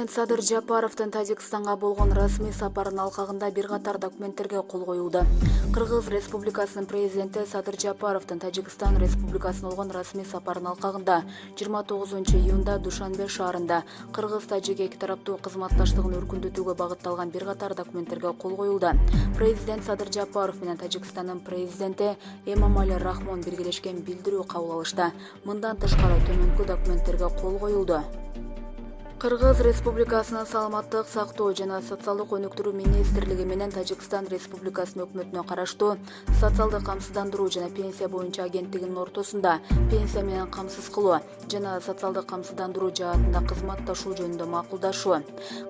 Президент Садыр Жапаровдун Тажикстанга болгон расмий сапарынын алкагында бир катар документтерге кол коюлду. Кыргыз Республикасынын президенти Садыр Жапаровдун Тажикстан Республикасына болгон расмий сапарынын алкагында 29-июнда Душанбе шаарында Кыргыз-Тажик эки тараптуу кызматташтыгын өркүндөтүүгө багытталган бир катар документтерге кол коюлду. Президент Садыр Жапаров менен Тажикстандын президенти Эмомали Рахмон биргелешкен билдирүү кабыл алышты. Мындан тышкары төмөнкү документтерге кол коюлду. Кыргыз Республикасынын Саламаттык сактоо жана социалдык өнүктүрүү министрлиги менен Тажикстан Республикасынын өкмөтүнө караштуу социалдык камсыздандыруу жана пенсия боюнча агенттигинин ортосунда пенсия менен камсыз кылуу жана социалдык камсыздандыруу жаатында кызматташуу жөнүндө макулдашуу.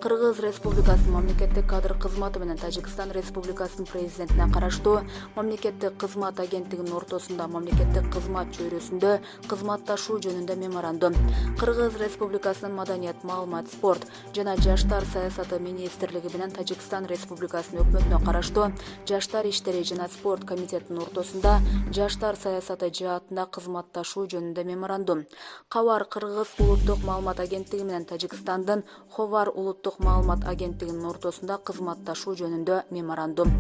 Кыргыз Республикасынын мамлекеттик кадр кызматы менен Тажикстан Республикасынын президентине караштуу мамлекеттик кызмат агенттигинин ортосунда мамлекеттик кызмат чөйрөсүндө кызматташуу жөнүндө меморандум. Кыргыз Республикасынын маданият, маалымат, спорт жана жаштар саясаты министрлиги менен Тажикстан Республикасынын өкмөтүнө караштуу жаштар иштери жана спорт комитетинин ортосунда жаштар саясаты жаатында кызматташуу жөнүндө меморандум. Кабар Кыргыз улуттук маалымат агенттиги менен Тажикстандын Ховар улуттук маалымат агенттигинин ортосунда кызматташуу жөнүндө меморандум.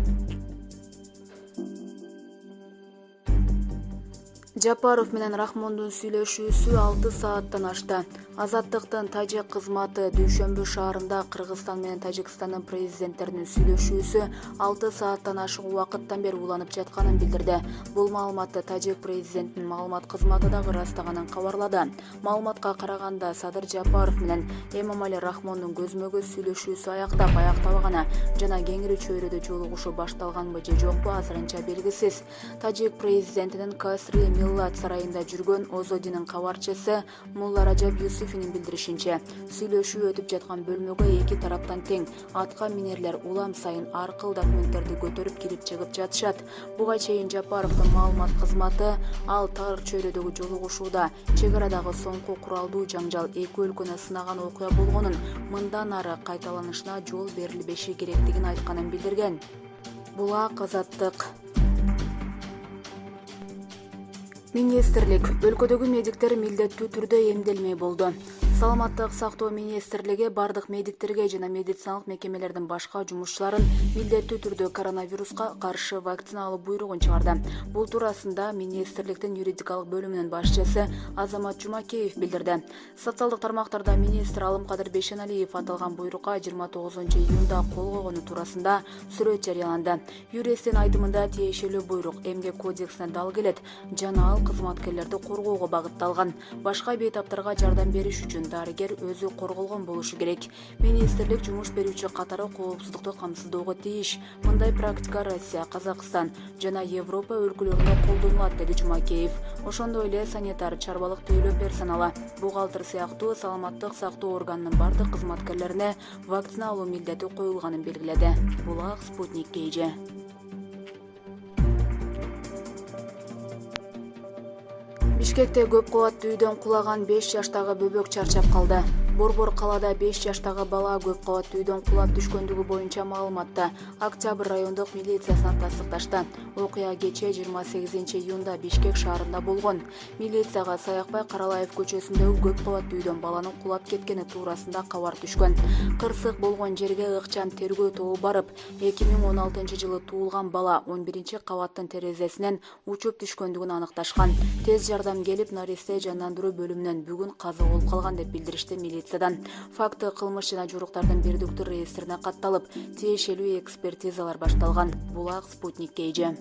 Жапаров менен Рахмондун сүйлөшүүсү 6 сааттан ашты. Азаттыктын Тажик кызматы Дүйшөмбү шаарында Кыргызстан менен Тажикстандын президенттеринин сүйлөшүүсү 6 сааттан ашык убакыттан бери уланып жатканын билдирди. Бул маалыматты Тажик президентинин маалымат кызматы дагы ырастаганын кабарлады. Маалыматка караганда Садыр Жапаров менен Эмомали Рахмондун көзмө-көз сүйлөшүүсү аяктабаганы жана кеңири чөйрөдө жолугушуу башталганбы же жокпу азырынча белгисиз. Тажик президентинин Касри Миллат сарайында жүргөн Озодинин кабарчысы Мулла Ражаб Юсуфинин билдиришинче, сүйлөшүү өтүп жаткан бөлмөгө эки тараптан тең атка минерлер улам сайын ар кыл документтерди көтөрүп кирип чыгып жатышат. Буга чейин Жапаровдун маалымат кызматы ал тар чөйрөдөгү жолугушууда чек арадагы соңку куралдуу жаңжал эки өлкөнү сынаган окуя болгонун, мындан ары кайталанышына жол берилбеши керектигин айтканын билдирген. Булак Азаттык. Министрлик өлкөдөгү медиктер милдеттүү түрдө эмделмей болду. Саламаттык сактоо министрлиги бардык медиктерге жана медициналык мекемелердин башка жумушчуларын милдеттүү түрдө коронавируска каршы вакцина алуу буйругун чыгарды. Бул туурасында министрликтин юридикалык бөлүмүнүн башчысы Азамат Жумакеев билдирди. Социалдык тармактарда министр Алымкадыр Бейшеналиев аталган буйрукка 29-июнда кол койгону туурасында сүрөт жарыяланды. Юристтин айтымында тиешелүү буйрук эмгек кодексине дал келет жана ал кызматкерлерди коргоого багытталган. Башка бейтаптарга жардам бериш үчүн дарыгер өзү корголгон болушу керек. Министрлик жумуш берүүчү катары коопсуздукту камсыздоого тийиш. Мындай практика Россия, Казакстан жана Европа өлкөлөрүндө колдонулат, деди Жумакеев. Ошондой эле санитар, чарбалык тейлөө персоналы, бухгалтер сыяктуу саламаттык сактоо органынын бардык кызматкерлерине вакцина алуу милдети коюлганын белгиледи. Булак Спутник KG. Бишкекте көп кабаттуу үйдөн кулаган 5 жаштагы бөбөк чарчап калды. Борбор калада 5 жаштагы бала көп кабаттуу үйдөн кулап түшкөндүгү боюнча маалыматты Октябрь райондук милициясына тастыкташты. Окуя кечээ 28-июнда Бишкек шаарында болгон. Милицияга Саякбай Каралаев көчөсүндөгү көп кабаттуу үйдөн баланын кулап кеткени туурасында кабар түшкөн. Кырсык болгон жерге ыкчам тергөө тобу барып, 2016-жылы туулган бала 11-кабаттын терезесинен учуп түшкөндүгүн аныкташкан. Тез жардам келип, наристе жандандыруу бөлүмүнөн бүгүн каза болуп калган деп билдиришти милициядан. Факты кылмыш жана жоруктардын бирдиктүү реестрине катталып, тиешелүү экспертизалар башталган. Булак Спутник KG.